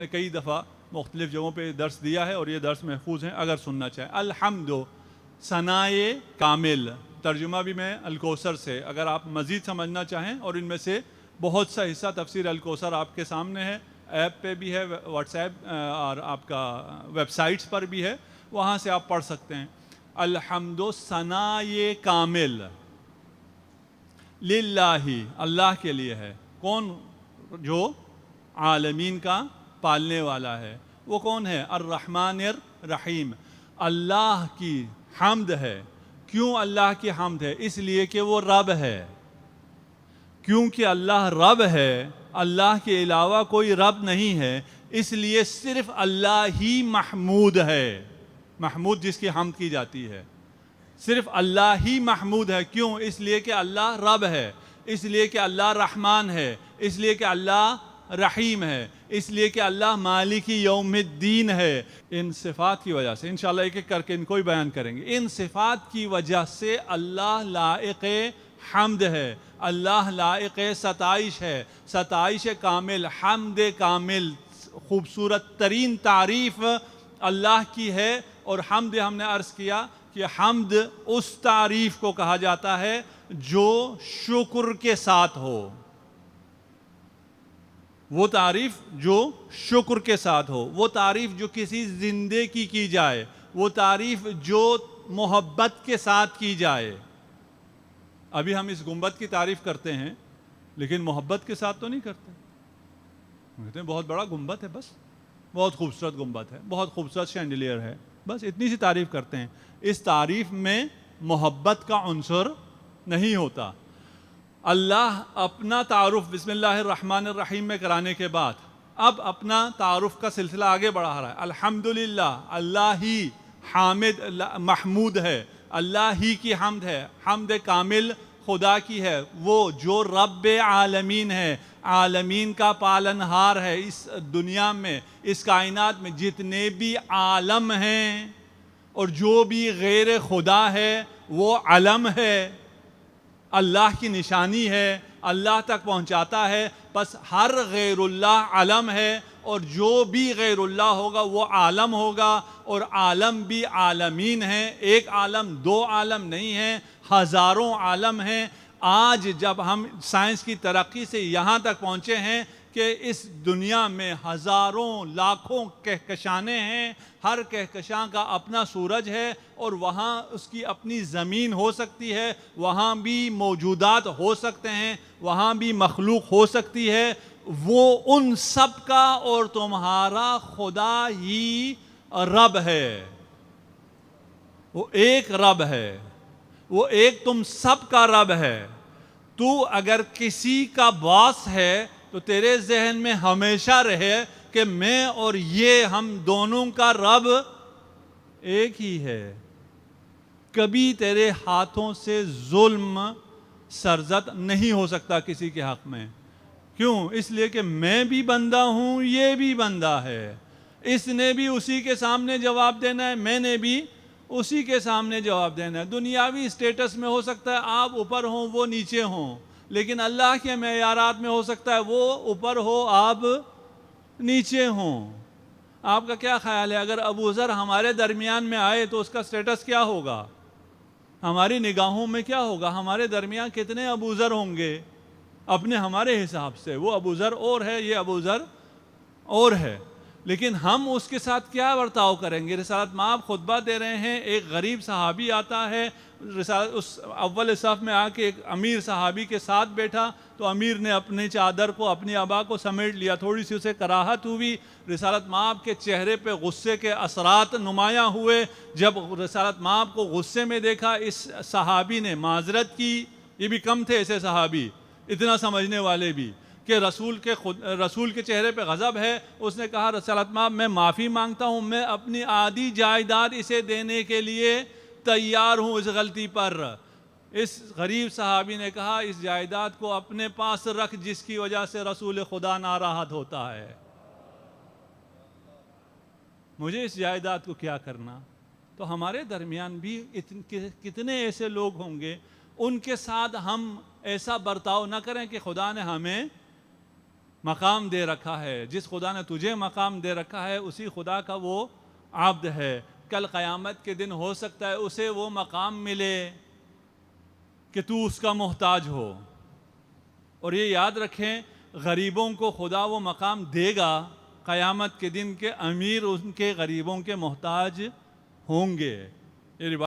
کئی دفعہ مختلف جگہوں پہ درس دیا ہے اور یہ درس محفوظ ہیں اگر سننا چاہیں. الحمد ثنائے کامل، ترجمہ بھی میں الکوثر سے، اگر آپ مزید سمجھنا چاہیں، اور ان میں سے بہت سا حصہ تفسیر الکوثر آپ کے سامنے ہے، ایپ پہ بھی ہے، واٹس ایپ اور آپ کا ویب سائٹس پر بھی ہے، وہاں سے آپ پڑھ سکتے ہیں. الحمد ثنائے کامل للہ، اللہ کے لیے ہے. کون؟ جو عالمین کا پالنے والا ہے. وہ کون ہے؟ الرحمن الرحیم. اللہ کی حمد ہے. کیوں اللہ کی حمد ہے؟ اس لیے کہ وہ رب ہے. کیونکہ اللہ رب ہے، اللہ کے علاوہ کوئی رب نہیں ہے، اس لیے صرف اللہ ہی محمود ہے. محمود جس کی حمد کی جاتی ہے، صرف اللہ ہی محمود ہے. کیوں؟ اس لیے کہ اللہ رب ہے، اس لیے کہ اللہ رحمان ہے، اس لیے کہ اللہ رحیم ہے، اس لیے کہ اللہ مالک یوم الدین ہے. ان صفات کی وجہ سے انشاءاللہ ایک ایک کر کے ان کو ہی بیان کریں گے. ان صفات کی وجہ سے اللہ لائق حمد ہے، اللہ لائق ستائش ہے. ستائش کامل، حمد کامل، خوبصورت ترین تعریف اللہ کی ہے. اور حمد ہم نے عرض کیا کہ حمد اس تعریف کو کہا جاتا ہے جو شکر کے ساتھ ہو. وہ تعریف جو شکر کے ساتھ ہو، وہ تعریف جو کسی زندے کی جائے، وہ تعریف جو محبت کے ساتھ کی جائے. ابھی ہم اس گنبد کی تعریف کرتے ہیں لیکن محبت کے ساتھ تو نہیں کرتے. کہتے ہیں بہت بڑا گنبد ہے، بس بہت خوبصورت گنبد ہے، بہت خوبصورت شینڈیلیئر ہے، بس اتنی سی تعریف کرتے ہیں. اس تعریف میں محبت کا عنصر نہیں ہوتا. اللہ اپنا تعارف بسم اللہ الرحمن الرحیم میں کرانے کے بعد اب اپنا تعارف کا سلسلہ آگے بڑھا رہا ہے. الحمدللہ، اللہ ہی حامد محمود ہے، اللہ ہی کی حمد ہے. حمد کامل خدا کی ہے، وہ جو رب عالمین ہے، عالمین کا پالنہار ہے. اس دنیا میں، اس کائنات میں جتنے بھی عالم ہیں اور جو بھی غیر خدا ہے وہ علم ہے، اللہ کی نشانی ہے، اللہ تک پہنچاتا ہے. بس ہر غیر اللہ علم ہے، اور جو بھی غیر اللہ ہوگا وہ عالم ہوگا. اور عالم بھی عالمین ہیں، ایک عالم دو عالم نہیں ہیں، ہزاروں عالم ہیں. آج جب ہم سائنس کی ترقی سے یہاں تک پہنچے ہیں کہ اس دنیا میں ہزاروں لاکھوں کہکشانے ہیں، ہر کہکشاں کا اپنا سورج ہے، اور وہاں اس کی اپنی زمین ہو سکتی ہے، وہاں بھی موجودات ہو سکتے ہیں، وہاں بھی مخلوق ہو سکتی ہے. وہ ان سب کا اور تمہارا خدا ہی رب ہے. وہ ایک رب ہے، وہ ایک تم سب کا رب ہے. تو اگر کسی کا باس ہے تو تیرے ذہن میں ہمیشہ رہے کہ میں اور یہ ہم دونوں کا رب ایک ہی ہے. کبھی تیرے ہاتھوں سے ظلم سرزد نہیں ہو سکتا کسی کے حق میں. کیوں؟ اس لیے کہ میں بھی بندہ ہوں، یہ بھی بندہ ہے. اس نے بھی اسی کے سامنے جواب دینا ہے، میں نے بھی اسی کے سامنے جواب دینا ہے. دنیاوی اسٹیٹس میں ہو سکتا ہے آپ اوپر ہوں وہ نیچے ہوں، لیکن اللہ کے معیارات میں ہو سکتا ہے وہ اوپر ہو آپ نیچے ہوں. آپ کا کیا خیال ہے اگر ابو ذر ہمارے درمیان میں آئے تو اس کا اسٹیٹس کیا ہوگا؟ ہماری نگاہوں میں کیا ہوگا؟ ہمارے درمیان کتنے ابو ذر ہوں گے اپنے ہمارے حساب سے؟ وہ ابو ذر اور ہے، یہ ابو ذر اور ہے. لیکن ہم اس کے ساتھ کیا برتاؤ کریں گے؟ رسالت مآب خطبہ دے رہے ہیں، ایک غریب صحابی آتا ہے، اس اول صف میں آ کے ایک امیر صحابی کے ساتھ بیٹھا تو امیر نے اپنی چادر کو، اپنی عبا کو سمیٹ لیا. تھوڑی سی اسے کراہت ہوئی. رسالت مآب کے چہرے پہ غصے کے اثرات نمایاں ہوئے. جب رسالت مآب کو غصے میں دیکھا اس صحابی نے معذرت کی. یہ بھی کم تھے ایسے صحابی، اتنا سمجھنے والے بھی، کہ رسول کے چہرے پہ غضب ہے. اس نے کہا رسالت مآب میں معافی مانگتا ہوں، میں اپنی آدھی جائیداد اسے دینے کے لیے تیار ہوں اس غلطی پر. اس غریب صحابی نے کہا اس جائیداد کو اپنے پاس رکھ جس کی وجہ سے رسول خدا ناراحت ہوتا ہے. مجھے اس جائیداد کو کیا کرنا؟ تو ہمارے درمیان بھی کتنے ایسے لوگ ہوں گے، ان کے ساتھ ہم ایسا برتاؤ نہ کریں کہ خدا نے ہمیں مقام دے رکھا ہے، جس خدا نے تجھے مقام دے رکھا ہے اسی خدا کا وہ عبد ہے۔ کل قیامت کے دن ہو سکتا ہے اسے وہ مقام ملے کہ تو اس کا محتاج ہو، اور یہ یاد رکھیں غریبوں کو خدا وہ مقام دے گا قیامت کے دن کے امیر ان کے غریبوں کے محتاج ہوں گے۔ یہ